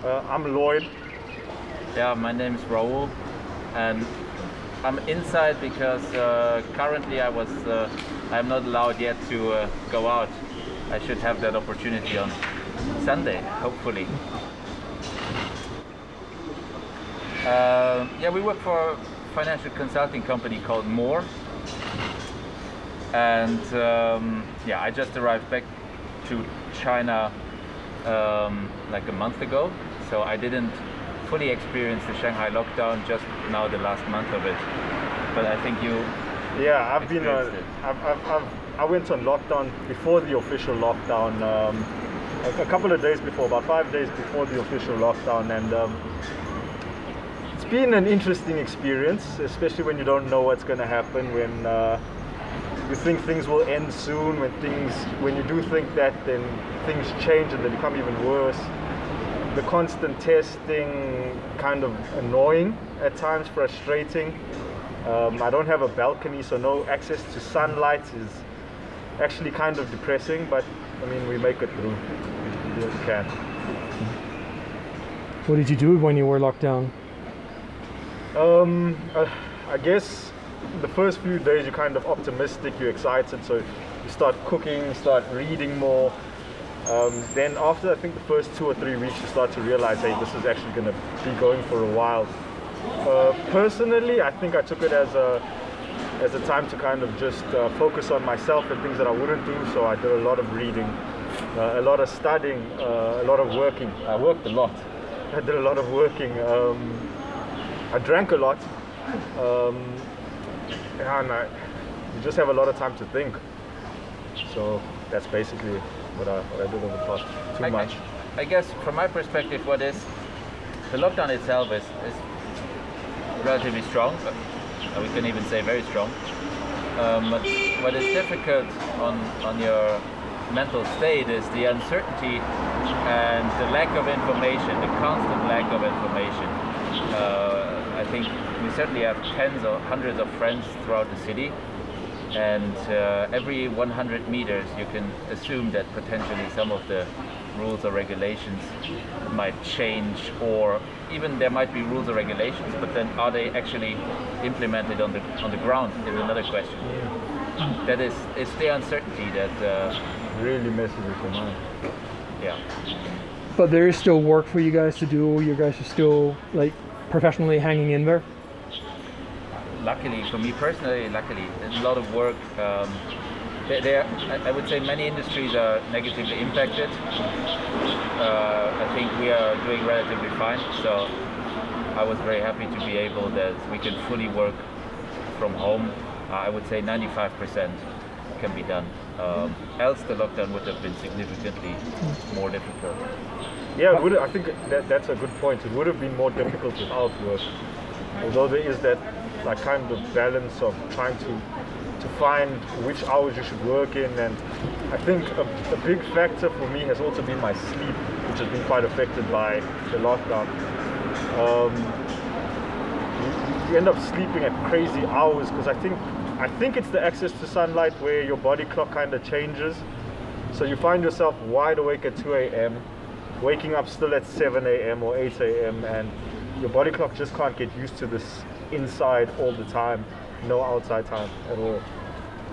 I'm Lloyd. Yeah, my name is Raoul, and I'm inside because currently I'm not allowed yet to go out. I should have that opportunity on Sunday, hopefully. Yeah, we work for a financial consulting company called More, and yeah, I just arrived back to China like a month ago, so I didn't fully experience the Shanghai lockdown, just now the last month of it. But I think you Yeah, experienced it. I went on lockdown before the official lockdown, a couple of days before, about 5 days before the official lockdown, and it's been an interesting experience, especially when you don't know what's going to happen, when you think things will end soon, when you do think that, then things change and they become even worse. The constant testing, kind of annoying at times, frustrating. I don't have a balcony, so no access to sunlight is actually kind of depressing, but I mean, we make it through. We just can. What did you do when you were locked down? I guess the first few days you're kind of optimistic, you're excited, so you start cooking, start reading more. Then after I think the first 2 or 3 weeks you start to realize, hey, this is actually going to be going for a while. Personally, I think I took it as a time to kind of just focus on myself and things that I wouldn't do, so I did a lot of reading, a lot of studying, a lot of working. I worked a lot. I did a lot of working. I drank a lot. And you just have a lot of time to think. So that's basically what I did over the past 2 months. I guess from my perspective, the lockdown itself is relatively strong, but we can even say very strong. But what is difficult on your mental state is the uncertainty and the lack of information, the constant lack of information. I think we certainly have tens or hundreds of friends throughout the city, and every 100 meters you can assume that potentially some of the rules or regulations might change, or even there might be rules or regulations, but then are they actually implemented on the ground is another question. That is, it's the uncertainty that really messes with your mind. Yeah. But there is still work for you guys to do. You guys are still like professionally hanging in there. Luckily, for me personally, there's a lot of work. I would say many industries are negatively impacted. I think we are doing relatively fine, so I was very happy to be able that we can fully work from home. I would say 95% can be done. Else the lockdown would have been significantly more difficult. Yeah, I think that's a good point. It would have been more difficult without work. Although there is that kind of balance of trying to find which hours you should work in, and I think a big factor for me has also been my sleep, which has been quite affected by the lockdown. You end up sleeping at crazy hours because I think it's the access to sunlight where your body clock kind of changes. So you find yourself wide awake at 2 a.m., waking up still at 7 a.m. or 8 a.m., and your body clock just can't get used to this inside all the time, no outside time at all.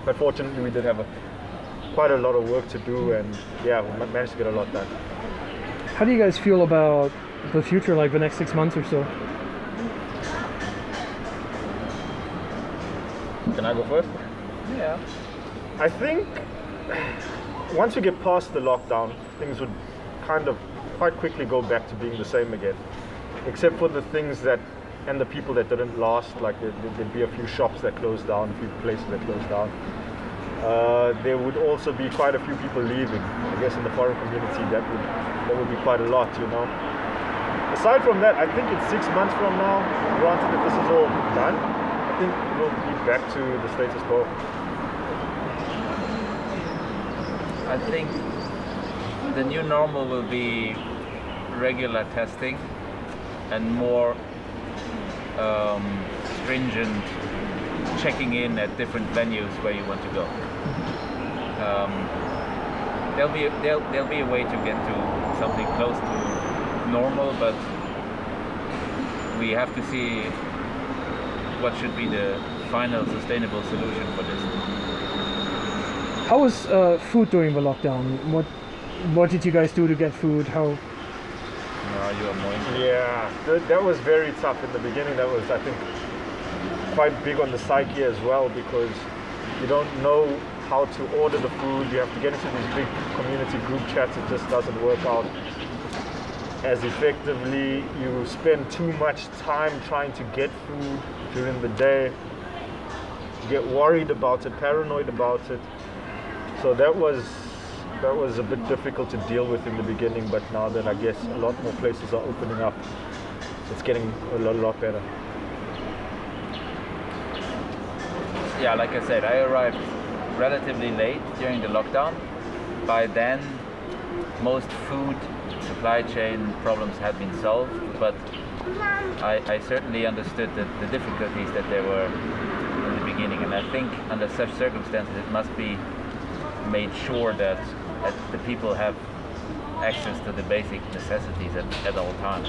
But fortunately we did have quite a lot of work to do, and yeah, we managed to get a lot done. How do you guys feel about the future, like the next 6 months or so? Can I go first? Yeah. I think once we get past the lockdown, things would kind of quite quickly go back to being the same again, except for the things and the people that didn't last, like there'd be a few shops that closed down, a few places that closed down. There would also be quite a few people leaving. I guess in the foreign community that would be quite a lot, you know. Aside from that, I think it's 6 months from now, granted that this is all done, I think we'll be back to the status quo. I think the new normal will be regular testing and more stringent checking in at different venues where you want to go. There'll be a way to get to something close to normal, but we have to see what should be the final sustainable solution for this. How was food during the lockdown? What did you guys do to get food? How? No, you are more interested. Yeah, that was very tough in the beginning. That was, I think, quite big on the psyche as well, because you don't know how to order the food. You have to get into these big community group chats. It just doesn't work out as effectively. You spend too much time trying to get food during the day. You get worried about it, paranoid about it. So that was a bit difficult to deal with in the beginning, but now that I guess a lot more places are opening up, it's getting a lot better. Yeah, like I said, I arrived relatively late during the lockdown. By then, most food supply chain problems had been solved, but I certainly understood the difficulties that there were in the beginning, and I think under such circumstances it must be made sure that the people have access to the basic necessities at all times.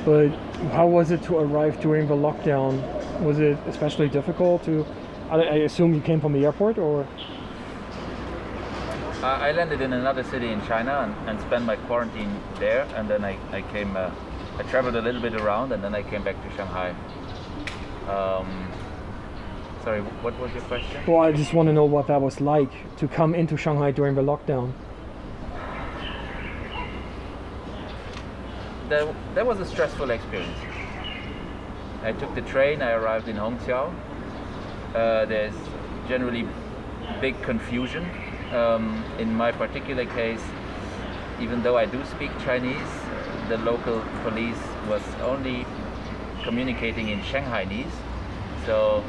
But how was it to arrive during the lockdown? Was it especially difficult to? I assume you came from the airport, or? I landed in another city in China and spent my quarantine there, and then I came. I traveled a little bit around, and then I came back to Shanghai. Sorry, what was your question? Well, I just want to know what that was like to come into Shanghai during the lockdown. That was a stressful experience. I took the train, I arrived in Hongqiao. There's generally big confusion. In my particular case, even though I do speak Chinese, the local police was only communicating in Shanghainese. So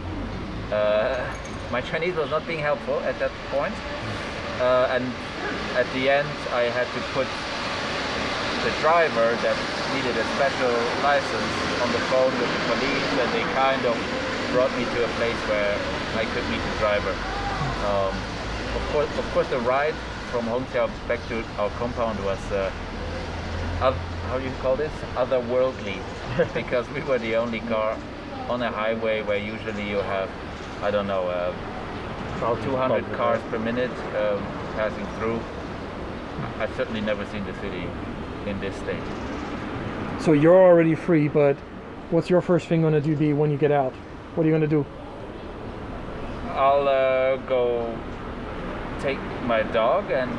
my Chinese was not being helpful at that point. And at the end, I had to put the driver that needed a special license on the phone with the police, and they kind of brought me to a place where I could meet the driver. Of course, the ride from Hongqiao back to our compound was, how do you call this? Otherworldly, because we were the only car on a highway where usually you have, I don't know, 200 cars per minute passing through. I've certainly never seen the city in this state. So you're already free, but what's your first thing going to be when you get out? What are you going to do? I'll go take my dog and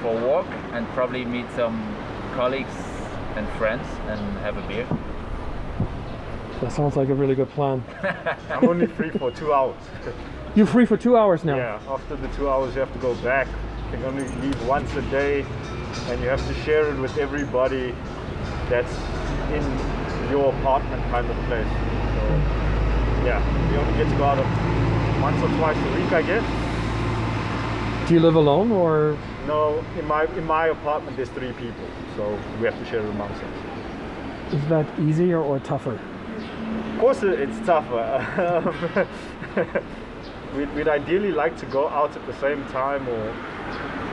for a walk, and probably meet some colleagues and friends and have a beer. That sounds like a really good plan. I'm only free for 2 hours. You're free for 2 hours now? Yeah, after the 2 hours you have to go back. You can only leave once a day, and you have to share it with everybody that's in your apartment kind of place. So yeah, you only get to go out once or twice a week, I guess. Do you live alone, or? No, in my apartment there's 3 people, so we have to share it amongst us. Is that easier or tougher? Of course it's tougher. We'd ideally like to go out at the same time, or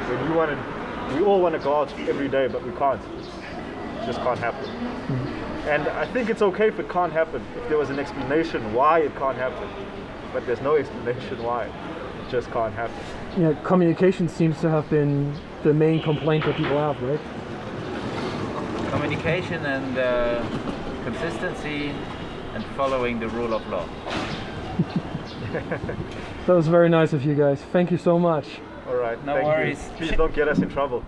when we all want to go out every day, but we can't. It just can't happen. Mm-hmm. And I think it's okay if it can't happen, if there was an explanation why it can't happen. But there's no explanation why. It just can't happen. Yeah, communication seems to have been the main complaint that people have, right? Communication and consistency and following the rule of law. That was very nice of you guys. Thank you so much. All right. No thank worries. you. Please don't get us in trouble.